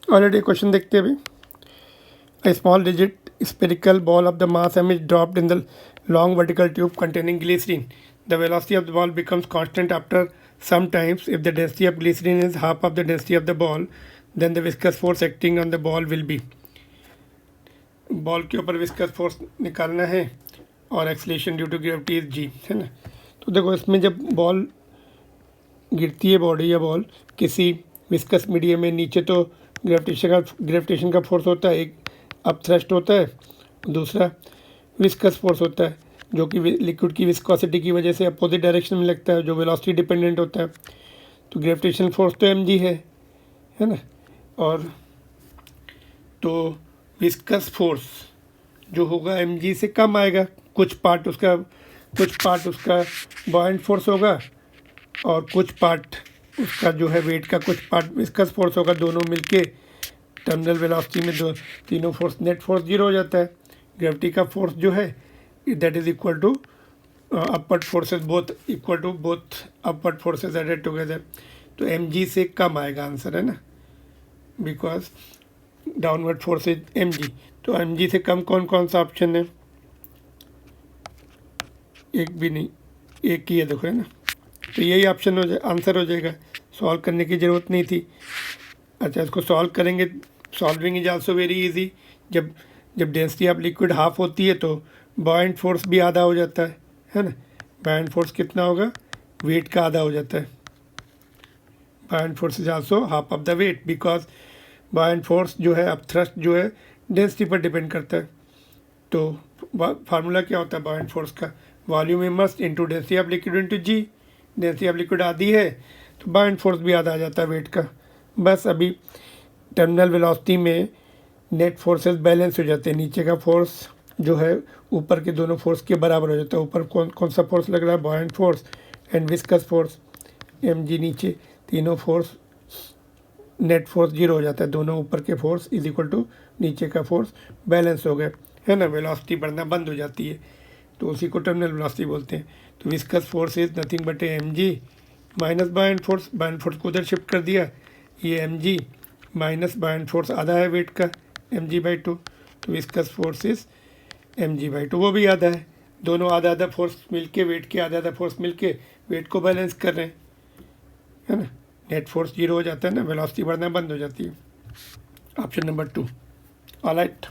Already question देखते हैं अभी। A small rigid spherical ball of the mass m is dropped in the long vertical tube containing glycerine. The velocity of the ball becomes constant after some times. If the density of glycerine is half of the density of the ball, then the viscous force acting on the ball will be. Ball के ऊपर viscous force निकालना है और acceleration due to gravity is g, है ना। तो देखो इसमें जब बॉल गिरती है, बॉडी या बॉल किसी विस्कस मीडियम में, नीचे तो ग्रेविटेशन का फोर्स होता है, एक अप थ्रस्ट होता है, दूसरा विस्कस फोर्स होता है जो कि लिक्विड की विस्कोसिटी की वजह से अपोजिट डायरेक्शन में लगता है, जो वेलोसिटी डिपेंडेंट होता है। तो ग्रेविटेशन फोर्स तो mg है ना। और तो विस्कस फोर्स जो होगा mg से कम आएगा, कुछ पार्ट उसका बॉयंट फोर्स होगा और कुछ पार्ट उसका जो है वेट का कुछ पार्ट विस्कस फोर्स होगा। दोनों मिलके टर्मिनल वेलोसिटी में तीनों फोर्स, नेट फोर्स जीरो हो जाता है। ग्रेविटी का फोर्स जो है that is equal to upward forces, both equal to both upward forces added together. तो mg से कम आएगा आंसर, है ना, because downward force is mg। तो mg से कम कौन कौन सा ऑप्शन है? एक भी नहीं, एक ही है, देखो, है ना। तो यही ऑप्शन आंसर हो जाएगा, सॉल्व करने की ज़रूरत नहीं थी। अच्छा, इसको सॉल्व करेंगे, solving is also very easy. जब डेंसिटी ऑफ लिक्विड हाफ होती है तो बॉयंट फोर्स भी आधा हो जाता है ना। बॉयंट फोर्स कितना होगा? वेट का आधा हो जाता है। Buoyant force is also half of the weight, because buoyant force जो है, अब थ्रस्ट जो है डेंसिटी पर डिपेंड करता है। तो फार्मूला क्या होता है बॉयंट फोर्स का? Volume immersed into density of liquid into g. Density of liquid आधी है तो बॉयंट फोर्स भी आधा आ जाता है वेट का। बस अभी टर्मिनल वेलोसिटी में नेट फोर्सेस बैलेंस हो जाते हैं, नीचे का फोर्स जो है ऊपर के दोनों फोर्स के बराबर हो जाता है। ऊपर कौन सा फोर्स लग रहा है? Buoyant force and viscous force mg। नीचे तीनों फोर्स, नेट फोर्स जीरो हो जाता है, दोनों ऊपर के फोर्स इज इक्वल टू नीचे का फोर्स बैलेंस हो गए, है ना। वेलोसिटी बढ़ना बंद हो जाती है, तो उसी को टर्मिनल वेलोसिटी बोलते हैं। तो viscous force is nothing but mg minus buoyant force. Buoyant force को उधर शिफ्ट कर दिया, ये mg माइनस बॉयंट फोर्स आधा है वेट का, mg/2। तो विस्कस फोर्स इज mg/2, वो भी आधा है। दोनों आधा आधा फोर्स मिलके, वेट के आधा आधा फोर्स मिलके वेट को बैलेंस कर रहे हैं, है ना। नेट फोर्स जीरो हो जाता है ना, वेलोसिटी बढ़ना बंद हो जाती है। Option number 2। ऑलराइट।